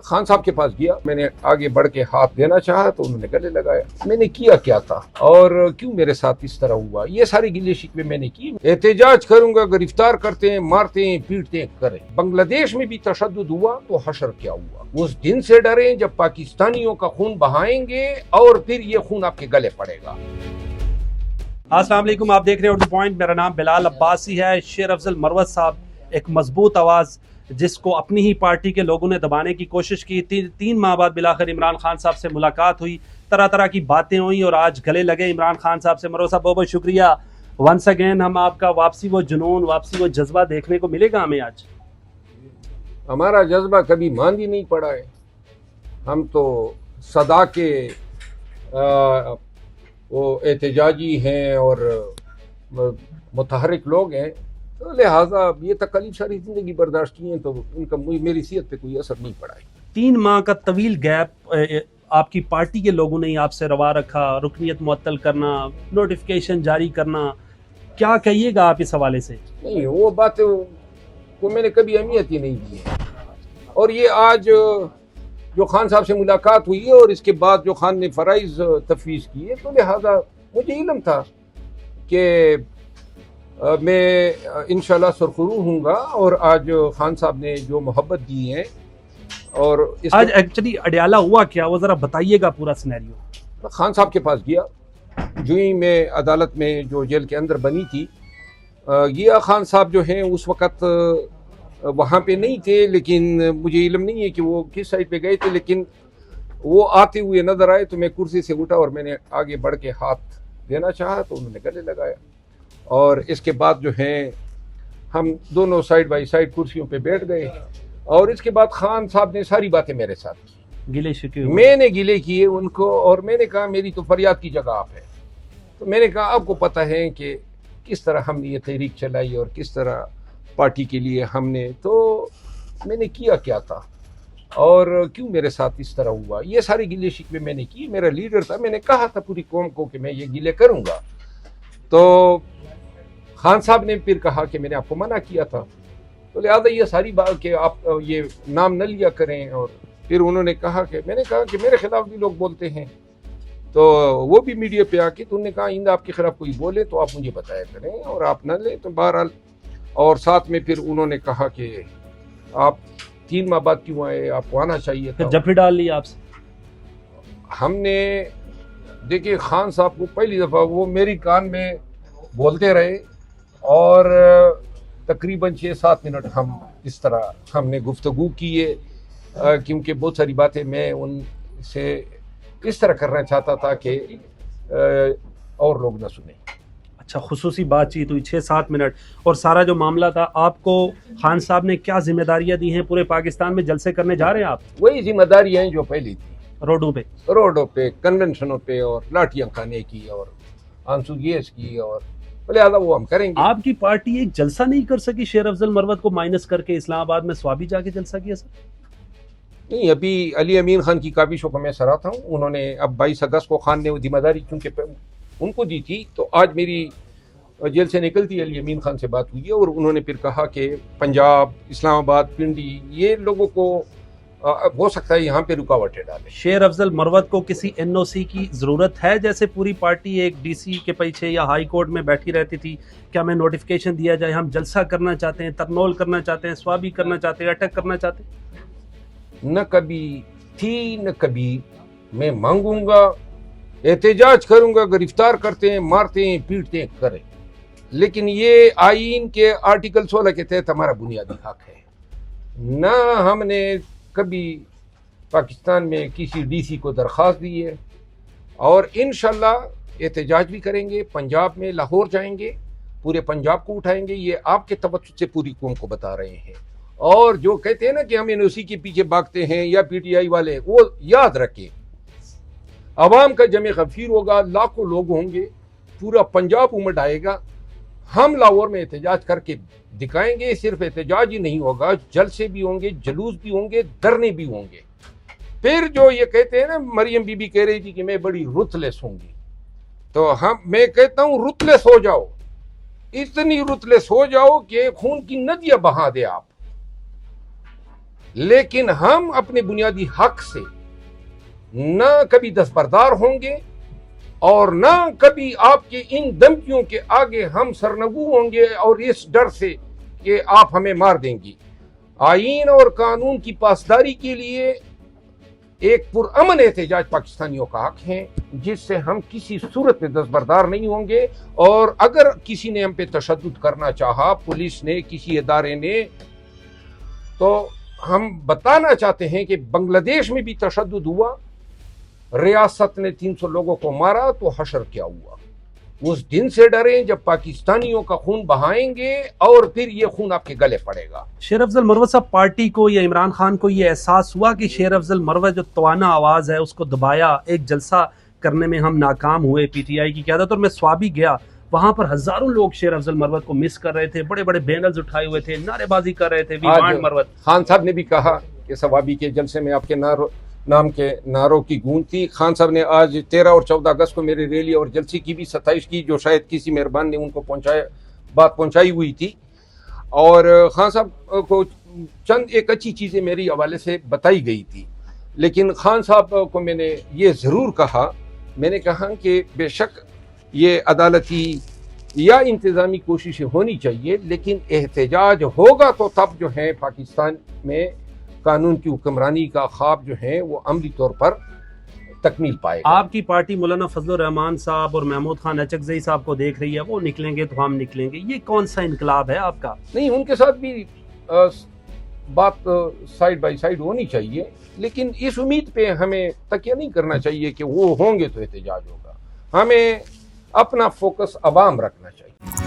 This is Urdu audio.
خان صاحب کے پاس گیا، میں نے آگے بڑھ کے ہاتھ دینا چاہا تو انہوں نے گلے لگایا۔ میں نے کیا کیا تھا اور کیوں میرے ساتھ اس طرح ہوا، یہ ساری گلے شکوے میں نے کی۔ احتجاج کروں گا، گرفتار کرتے ہیں، مارتے ہیں، پیٹتے ہیں، کریں۔ بنگلہ دیش میں بھی تشدد ہوا تو حشر کیا ہوا، اس دن سے ڈریں جب پاکستانیوں کا خون بہائیں گے اور پھر یہ خون آپ کے گلے پڑے گا۔ السلام علیکم، آپ دیکھ رہے ہیں اردو پوائنٹ۔ میرا نام بلال عباسی ہے۔ شیر افضل مروت صاحب ایک مضبوط آواز جس کو اپنی ہی پارٹی کے لوگوں نے دبانے کی کوشش کی، تین ماہ بعد بالآخر عمران خان صاحب سے ملاقات ہوئی، طرح طرح کی باتیں ہوئیں اور آج گلے لگے عمران خان صاحب سے۔ مروت صاحب بہت بہت شکریہ ونس اگین، ہم آپ کا واپسی وہ جنون، واپسی وہ جذبہ دیکھنے کو ملے گا ہمیں آج؟ ہمارا جذبہ کبھی ماندی نہیں پڑا ہے، ہم تو صدا کے وہ احتجاجی ہیں اور متحرک لوگ ہیں، تو لہٰذا یہ تکلیف ساری زندگی برداشت کی ہیں تو ان کا میری صحت پہ کوئی اثر نہیں پڑا ہے۔ 3 ماہ کا طویل گیپ آپ کی پارٹی کے لوگوں نے آپ سے روا رکھا، رکنیت معطل کرنا، نوٹیفیکیشن جاری کرنا، کیا کہیے گا آپ اس حوالے سے؟ نہیں، وہ باتیں کو میں نے کبھی اہمیت ہی نہیں دی ہے، اور یہ آج جو خان صاحب سے ملاقات ہوئی ہے اور اس کے بعد جو خان نے فرائض تفویض کیے تو لہٰذا مجھے علم تھا کہ میں انشاءاللہ سرخرو ہوں گا، اور آج خان صاحب نے جو محبت دی ہے اور آج ایکچولی اڈیالہ ہوا کیا، وہ ذرا بتائیے گا پورا سینیریو۔ خان صاحب کے پاس گیا، جو ہی میں عدالت میں جو جیل کے اندر بنی تھی گیا، خان صاحب جو ہیں اس وقت وہاں پہ نہیں تھے، لیکن مجھے علم نہیں ہے کہ وہ کس سائڈ پہ گئے تھے، لیکن وہ آتے ہوئے نظر آئے تو میں کرسی سے اٹھا اور میں نے آگے بڑھ کے ہاتھ دینا چاہا تو انہوں نے گلے لگایا، اور اس کے بعد جو ہیں ہم دونوں سائڈ بائی سائڈ کرسیوں پہ بیٹھ گئے، اور اس کے بعد خان صاحب نے ساری باتیں میرے ساتھ کی، گلے شکوے میں نے گلے کیے ان کو، اور میں نے کہا میری تو فریاد کی جگہ آپ ہے، تو میں نے کہا آپ کو پتہ ہے کہ کس طرح ہم نے یہ تحریک چلائی اور کس طرح پارٹی کے لیے ہم نے، تو میں نے کیا کیا تھا اور کیوں میرے ساتھ اس طرح ہوا، یہ ساری گلے شکوے میں نے کی۔ میرا لیڈر تھا، میں نے کہا تھا پوری قوم کو کہ میں یہ گلے کروں گا، تو خان صاحب نے پھر کہا کہ میں نے آپ کو منع کیا تھا، تو لہٰذا یہ ساری بات کہ آپ یہ نام نہ لیا کریں، اور پھر انہوں نے کہا کہ میں نے کہا کہ میرے خلاف بھی لوگ بولتے ہیں، تو وہ بھی میڈیا پہ آ کے تو انہوں نے کہا آئندہ آپ کے خلاف کوئی بولے تو آپ مجھے بتایا کریں اور آپ نہ لیں، تو بہرحال، اور ساتھ میں پھر انہوں نے کہا کہ آپ 3 ماہ بعد کیوں آئے، آپ کو آنا چاہیے تھا۔ جب پھر ڈال لی آپ سے؟ ہم نے دیکھیے خان صاحب کو پہلی دفعہ وہ میری کان میں بولتے رہے، اور تقریباً 6-7 منٹ ہم اس طرح ہم نے گفتگو کی ہے، کیونکہ بہت ساری باتیں میں ان سے اس طرح کرنا چاہتا تھا کہ اور لوگ نہ سنیں۔ اچھا، خصوصی بات چیت ہوئی 6-7 منٹ، اور سارا جو معاملہ تھا آپ کو خان صاحب نے کیا ذمہ داریاں دی ہیں؟ پورے پاکستان میں جلسے کرنے جا رہے ہیں آپ؟ وہی ذمہ داریاں ہیں جو پہلی تھی، روڈوں پہ کنونشنوں پہ، اور لاٹھیاں کھانے کی اور آنسو گیس کی، اور لہٰذا وہ ہم کریں گے۔ آپ کی پارٹی ایک جلسہ نہیں کر سکی شیر افضل مروت کو مائنس کر کے؟ اسلام آباد میں سوابی جا کے جلسہ کیا سر؟ نہیں، ابھی علی امین خان کی کابشوں کو میں سراہتا ہوں، انہوں نے اب 22 اگست کو خان نے وہ ذمہ داری چونکہ ان کو دی تھی، تو آج میری جیل سے نکلتی علی امین خان سے بات ہوئی ہے، اور انہوں نے پھر کہا کہ پنجاب، اسلام آباد، پنڈی، یہ لوگوں کو ہو سکتا ہے یہاں پہ رکاوٹیں ڈالیں۔ شیر افضل مروت کو کسی NOC کی ضرورت ہے؟ جیسے پوری پارٹی ایک DC کے پیچھے یا ہائی کورٹ میں بیٹھی رہتی تھی کہ ہمیں نوٹیفیکیشن دیا جائے، ہم جلسہ کرنا چاہتے ہیں، ترنول کرنا چاہتے ہیں، سوابی کرنا چاہتے ہیں، اٹیک کرنا چاہتے ہیں؟ نہ کبھی تھی نہ کبھی میں مانگوں گا، احتجاج کروں گا، گرفتار کرتے ہیں، مارتے ہیں، پیٹتے ہیں، کریں، لیکن یہ آئین کے آرٹیکل 16 کے تحت ہمارا بنیادی حق ہے۔ نہ ہم نے کبھی پاکستان میں کسی DC کو درخواست دی ہے، اور انشاءاللہ احتجاج بھی کریں گے، پنجاب میں لاہور جائیں گے، پورے پنجاب کو اٹھائیں گے، یہ آپ کے توسط سے پوری قوم کو بتا رہے ہیں۔ اور جو کہتے ہیں نا کہ ہم NOC کے پیچھے بھاگتے ہیں یا PTI والے، وہ یاد رکھیں، عوام کا جمع غفیر ہوگا، لاکھوں لوگ ہوں گے، پورا پنجاب امٹ آئے گا، ہم لاہور میں احتجاج کر کے دکھائیں گے۔ صرف احتجاج ہی نہیں ہوگا، جلسے بھی ہوں گے، جلوس بھی ہوں گے، دھرنے بھی ہوں گے۔ پھر جو یہ کہتے ہیں نا، مریم بی بی کہہ رہی تھی کہ میں بڑی رتلس ہوں گی، تو میں کہتا ہوں رتلس ہو جاؤ، اتنی رتلس ہو جاؤ کہ خون کی ندیاں بہا دے آپ، لیکن ہم اپنے بنیادی حق سے نہ کبھی دستبردار ہوں گے اور نہ کبھی آپ کے ان دھمکیوں کے آگے ہم سرنگو ہوں گے اور اس ڈر سے کہ آپ ہمیں مار دیں گی۔ آئین اور قانون کی پاسداری کے لیے ایک پرامن احتجاج پاکستانیوں کا حق ہے، جس سے ہم کسی صورت میں دستبردار نہیں ہوں گے، اور اگر کسی نے ہم پہ تشدد کرنا چاہا، پولیس نے، کسی ادارے نے، تو ہم بتانا چاہتے ہیں کہ بنگلہ دیش میں بھی تشدد ہوا، ریاست نے 300 لوگوں کو مارا تو حشر کیا ہوا۔ اس دن سے ڈریں جب پاکستانیوں کا خون بہائیں گے اور پھر یہ خون آپ کے گلے پڑے گا۔ شیر افضل مروت صاحب، پارٹی کو یا عمران خان کو یہ احساس ہوا کہ شیر افضل مروت جو توانا آواز ہے اس کو دبایا، ایک جلسہ کرنے میں ہم ناکام ہوئے پی ٹی آئی کی قیادت، اور میں سوابی گیا، وہاں پر ہزاروں لوگ شیر افضل مروت کو مس کر رہے تھے، بڑے بڑے بینرز اٹھائے ہوئے تھے، نعرے بازی کر رہے تھے، وی وانٹ مروت۔ خان صاحب نے بھی کہا کہ سوابی کے جلسے میں آپ کے نام کے نعروں کی گونج تھی۔ خان صاحب نے آج 13 اور 14 اگست کو میری ریلی اور جلسے کی بھی 27 کی، جو شاید کسی مہربان نے ان کو بات پہنچائی ہوئی تھی، اور خان صاحب کو چند ایک اچھی چیزیں میری حوالے سے بتائی گئی تھی، لیکن خان صاحب کو میں نے یہ ضرور کہا، میں نے کہا کہ بے شک یہ عدالتی یا انتظامی کوششیں ہونی چاہیے، لیکن احتجاج ہوگا تو تب جو ہے پاکستان میں قانون کی حکمرانی کا خواب جو ہے وہ عملی طور پر تکمیل پائے گا۔ آپ کی پارٹی مولانا فضل الرحمان صاحب اور محمود خان اچکزئی صاحب کو دیکھ رہی ہے، وہ نکلیں گے تو ہم نکلیں گے، یہ کون سا انقلاب ہے آپ کا؟ نہیں، ان کے ساتھ بھی بات سائیڈ بائی سائیڈ ہونی چاہیے، لیکن اس امید پہ ہمیں تکیہ نہیں کرنا چاہیے کہ وہ ہوں گے تو احتجاج ہوگا۔ ہمیں اپنا فوکس عوام رکھنا چاہیے۔